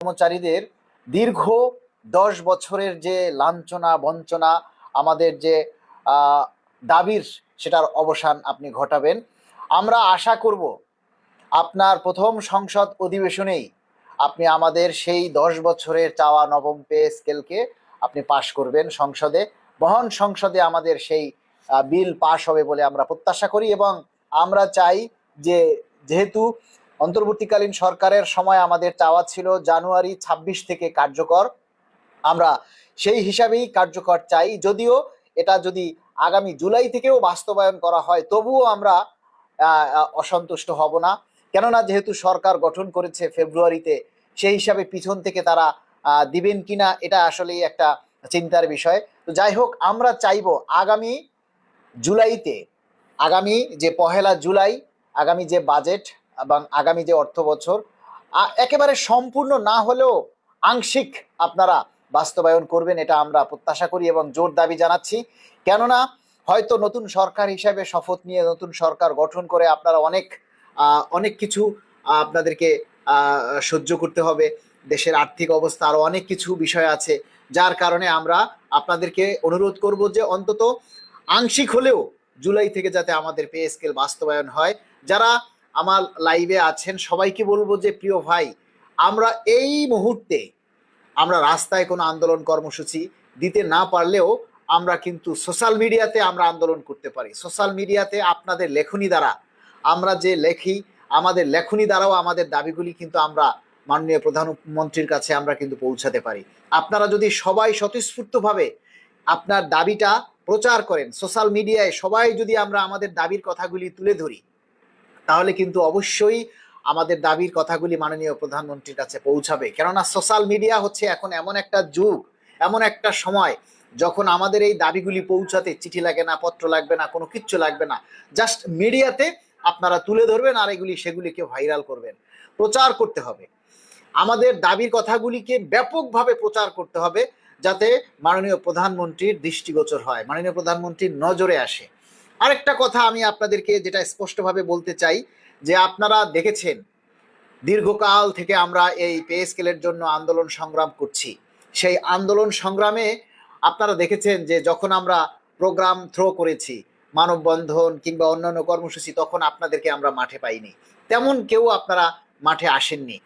কর্মচারীদের দীর্ঘ 10 বছরের যে লাঞ্ছনা বঞ্চনা, আমাদের যে দাবির, সেটার অবসান আপনি ঘটাবেন। আমরা আশা করব আপনার প্রথম সংসদ অধিবেশনেই আপনি আমাদের সেই 10 বছরের চাওয়া নবম পে স্কেলকে আপনি পাশ করবেন সংসদে। মহান সংসদে আমাদের সেই বিল পাশ হবে বলে আমরা প্রত্যাশা করি, এবং আমরা চাই যে যেহেতু অন্তর্বর্তীকালীন সরকারের সময় আমাদের চাওয়া ছিল জানুয়ারি 26 থেকে কার্যকর, আমরা সেই হিসাবেই কার্যকর চাই। যদিও এটা যদি আগামী জুলাই থেকেও বাস্তবায়ন করা হয় তবুও আমরা অসন্তুষ্ট হব না, কেননা যেহেতু সরকার গঠন করেছে ফেব্রুয়ারিতে, সেই হিসাবে পিছন থেকে তারা দিবেন কিনা এটা আসলেই একটা চিন্তার বিষয়। তো যাই হোক, আমরা চাইব আগামী জুলাইতে, আগামী যে 1 জুলাই, আগামী যে বাজেট এবং আগামী যে অর্থ বছর একেবারে সম্পূর্ণ না হলেও আংশিক আপনারা বাস্তবায়ন করবেন, এটা আমরা প্রত্যাশা করি এবং জোর দাবি জানাচ্ছি। কেননা হয়তো নতুন সরকার হিসেবে শপথ নিয়ে নতুন সরকার গঠন করে আপনারা অনেক কিছু আপনাদেরকে সহ্য করতে হবে। দেশের আর্থিক অবস্থা আরো অনেক কিছু বিষয় আছে, যার কারণে আমরা আপনাদেরকে অনুরোধ করব যে অন্তত আংশিক হলেও জুলাই থেকে যাতে আমাদের পে স্কেল বাস্তবায়ন হয়। যারা আমার লাইভে আছেন সবাইকে বলবো যে প্রিয় ভাই, আমরা এই মুহূর্তে আমরা রাস্তায় কোনো আন্দোলন কর্মসূচি দিতে না পারলেও আমরা কিন্তু সোশ্যাল মিডিয়াতে আমরা আন্দোলন করতে পারি। সোশ্যাল মিডিয়াতে আপনাদের লেখনী দ্বারা আমরা যে লেখি, আমাদের লেখনী দ্বারাও আমাদের দাবিগুলি কিন্তু আমরা মাননীয় প্রধানমন্ত্রীর কাছে আমরা কিন্তু পৌঁছাতে পারি। আপনারা যদি সবাই স্বতঃস্ফূর্তভাবে আপনার দাবিটা প্রচার করেন, সোশ্যাল মিডিয়ায় সবাই যদি আমরা আমাদের দাবির কথাগুলি তুলে ধরি, তাহলে কিন্তু অবশ্যই আমাদের দাবির কথাগুলি মাননীয় প্রধানমন্ত্রীর কাছে পৌঁছাবে। কেননা সোশ্যাল মিডিয়া হচ্ছে এখন এমন একটা যুগ, এমন একটা সময় যখন আমাদের এই দাবিগুলি পৌঁছাতে চিঠি লাগে না, পত্র লাগবে না, কোনো কিচ্ছু লাগবে না, জাস্ট মিডিয়াতে আপনারা তুলে ধরবেন আর সেগুলিকে ভাইরাল করবেন। প্রচার করতে হবে, আমাদের দাবির কথাগুলিকে ব্যাপকভাবে প্রচার করতে হবে, যাতে মাননীয় প্রধানমন্ত্রীর দৃষ্টিগোচর হয়, মাননীয় প্রধানমন্ত্রীর নজরে আসে। আরেকটা কথা আমি আপনাদেরকে যেটা স্পষ্টভাবে বলতে চাই, যে আপনারা দেখেছেন দীর্ঘকাল থেকে আমরা এই পে স্কেলের জন্য আন্দোলন সংগ্রাম করছি। সেই আন্দোলন সংগ্রামে আপনারা দেখেছেন যে যখন আমরা প্রোগ্রাম থ্রো করেছি, মানববন্ধন কিংবা অন্যান্য কর্মসূচি, তখন আপনাদেরকে আমরা মাঠে পাইনি, তেমন কেউ আপনারা মাঠে আসেননি।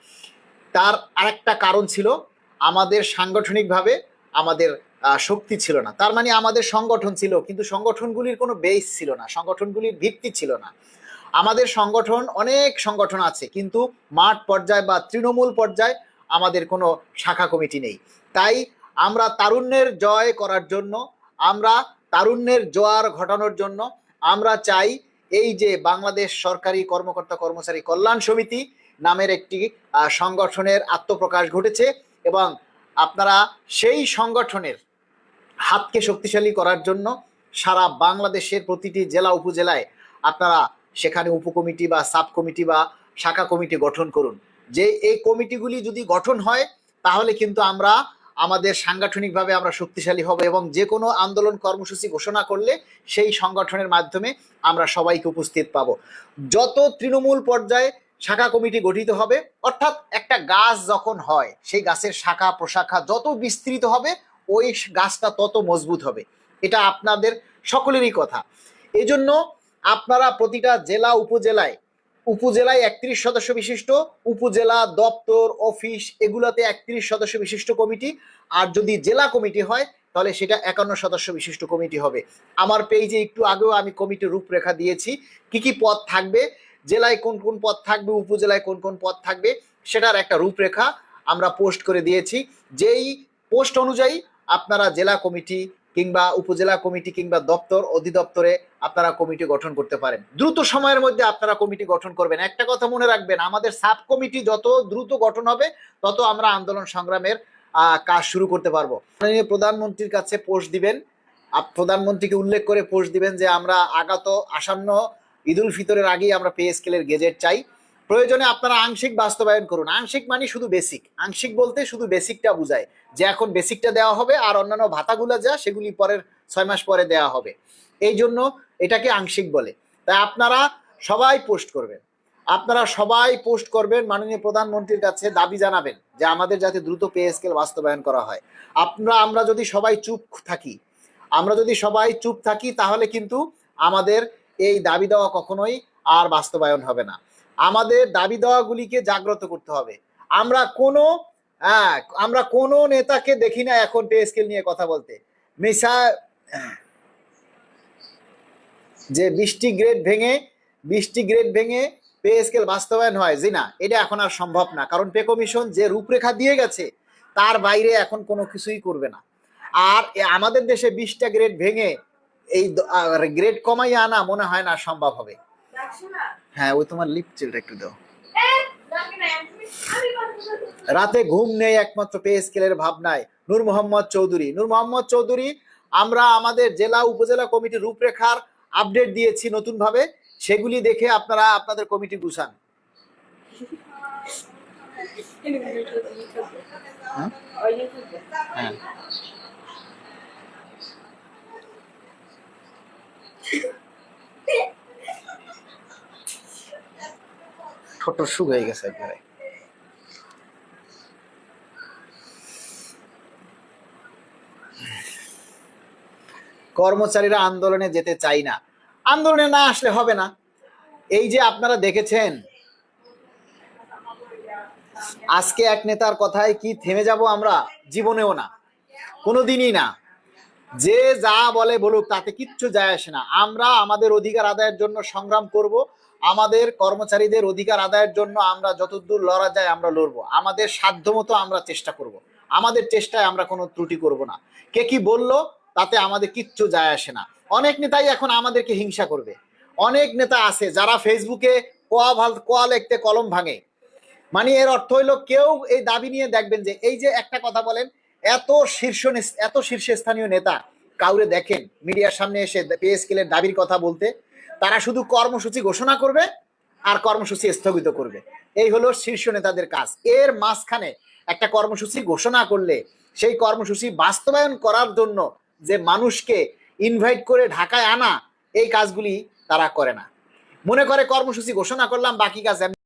তার আরেকটা কারণ ছিল আমাদের সাংগঠনিকভাবে আমাদের শক্তি ছিল না। তার মানে আমাদের সংগঠন ছিল কিন্তু সংগঠনগুলির কোনো বেস ছিল না, সংগঠনগুলির ভিত্তি ছিল না। আমাদের সংগঠন, অনেক সংগঠন আছে কিন্তু মাঠ পর্যায়ে বা তৃণমূল পর্যায়ে আমাদের কোনো শাখা কমিটি নেই। তাই আমরা তারুণ্যের জয় করার জন্য, আমরা তারুণ্যের জোয়ার ঘটানোর জন্য আমরা চাই এই যে বাংলাদেশ সরকারি কর্মকর্তা কর্মচারী কল্যাণ সমিতি নামের একটি সংগঠনের আত্মপ্রকাশ ঘটেছে, এবং আপনারা সেই সংগঠনের হাতকে শক্তিশালী করার জন্য সারা বাংলাদেশের প্রতিটি জেলা উপজেলায় আপনারা সেখানে উপকমিটি বা সাব কমিটি বা শাখা কমিটি গঠন করুন। যে এই কমিটিগুলি যদি গঠন হয় তাহলে কিন্তু আমরা আমাদের সাংগঠনিকভাবে আমরা শক্তিশালী হব, এবং যে কোনো আন্দোলন কর্মসূচি ঘোষণা করলে সেই সংগঠনের মাধ্যমে আমরা সবাইকে উপস্থিত পাব। যত তৃণমূল পর্যায়ে শাখা কমিটি গঠিত হবে, অর্থাৎ একটা গাছ যখন হয় সেই গাছের শাখা প্রশাখা যত বিস্তৃত হবে ওই গাছটা তত মজবুত হবে, এটা আপনাদের সকলেরই কথা। এই জন্য আপনারা প্রতিটা জেলা উপজেলায় 31 সদস্য বিশিষ্ট উপজেলা দপ্তর অফিস এগুলাতে 31 সদস্য বিশিষ্ট কমিটি, আর যদি জেলা কমিটি হয় তাহলে সেটা 51 সদস্য বিশিষ্ট কমিটি হবে। আমার পেজে একটু আগেও আমি কমিটির রূপরেখা দিয়েছি, কি কি পদ থাকবে, জেলায় কোন কোন পদ থাকবে, উপজেলায় কোন কোন পদ থাকবে, সেটার একটা রূপরেখা আমরা পোস্ট করে দিয়েছি। যেই পোস্ট অনুযায়ী আপনারা জেলা কমিটি কিংবা উপজেলা কমিটি কিংবা দপ্তর অধিদপ্তরে আপনারা কমিটি গঠন করতে পারেন। দ্রুত সময়ের মধ্যে আপনারা কমিটি গঠন করবেন। একটা কথা মনে রাখবেন, আমাদের সাব কমিটি যত দ্রুত গঠন হবে তত আমরা আন্দোলন সংগ্রামের কাজ শুরু করতে পারবো। মাননীয় প্রধানমন্ত্রীর কাছে পোস্ট দিবেন, প্রধানমন্ত্রীকে উল্লেখ করে পোস্ট দিবেন যে আমরা আগত আসন্ন ঈদুল ফিতরের আগেই আমরা পে স্কেলের গেজেট চাই। প্রয়োজনে আপনারা আংশিক বাস্তবায়ন করুন। আংশিক মানে শুধু বেসিক, আংশিক বলতে শুধু বেসিকটা বোঝায় যে এখন বেসিকটা দেওয়া হবে আর অন্যান্য ভাতাগুলো যা সেগুলি পরের 6 মাস পরে দেওয়া হবে, এই জন্য এটাকে আংশিক বলে। তাই আপনারা সবাই পোস্ট করবেন, আপনারা সবাই পোস্ট করবেন, মাননীয় প্রধানমন্ত্রীর কাছে দাবি জানাবেন যে আমাদের যাতে দ্রুত পে স্কেল বাস্তবায়ন করা হয়। আমরা যদি সবাই চুপ থাকি তাহলে কিন্তু আমাদের এই দাবি দেওয়া কখনোই আর বাস্তবায়ন হবে না। আমাদের দাবি দেওয়াগুলিকে জাগ্রত করতে হবে। আমরা কোনো নেতাকে দেখি না এখন পে স্কেল নিয়ে কথা বলতে। মিসা যে 20টি গ্রেড ভেঙে পে স্কেল বাস্তবায়ন হয়, জি না, এটা এখন আর সম্ভব না। কারণ পে কমিশন যে রূপরেখা দিয়ে গেছে তার বাইরে এখন কোনো কিছুই করবে না। আর আমাদের দেশে 20টা গ্রেড ভেঙে এই গ্রেড কমাইয়া আনা মনে হয় না সম্ভব হবে। হ্যাঁ, ওই তোমার লিপ চিলটা একটু দাও। রাতে ঘুম নেই একমাত্র পে স্কেলের ভাবনায়। নূর মোহাম্মদ চৌধুরী, আমরা আমাদের জেলা উপজেলা কমিটির রূপরেখার আপডেট দিয়েছি নতুন ভাবে, সেগুলি দেখে আপনারা আপনাদের কমিটি গুছান। হ্যাঁ, ছোট সুখ হয়ে গেছে একবারে। কর্মচারীরা আন্দোলনে যেতে চাই না, আন্দোলনে না আসলে হবে না। এই যে আপনারা দেখেছেন, আজকে এক নেতার কথায় কি থেমে যাব আমরা? জীবনেও না, কোনোদিনই না। যে যা বলে বলুক, তাতে কিচ্ছু যায় আসে না। আমরা আমাদের অধিকার আদায়ের জন্য সংগ্রাম করব। আমাদের কর্মচারীদের অধিকার আদায়ের জন্য আমরা যতদূর লড়া যায় আমরা লড়বো। আমাদের সাধ্যমতো আমরা চেষ্টা করব। আমাদের চেষ্টায় আমরা কোনো ত্রুটি করব না। কে কি বললো তাতে আমাদের কিচ্ছু যায় আসে না। অনেক নেতাই এখন আমাদেরকে হিংসা করবে। অনেক নেতা আছে যারা ফেসবুকে কোয়া লিখতে কলম ভাঙে। মানে এর অর্থ হইলো, কেউ এই দাবি নিয়ে দেখবেন যে এই যে একটা কথা বলেন, এত শীর্ষস্থানীয় নেতা কাউরে দেখেন মিডিয়ার সামনে এসে পে স্কেলের দাবির কথা বলতে? তারা শুধু কর্মসূচি ঘোষণা করবে আর কর্মসূচি স্থগিত করবে। এই হলো শীর্ষ নেতাদের কাজ। এর মাঝখানে একটা কর্মসূচি ঘোষণা করলে সেই কর্মসূচি বাস্তবায়ন করার জন্য যে মানুষকে ইনভাইট করে ঢাকায় আনা, এই কাজগুলি তারা করে না। মনে করে কর্মসূচি ঘোষণা করলাম, বাকি কাজ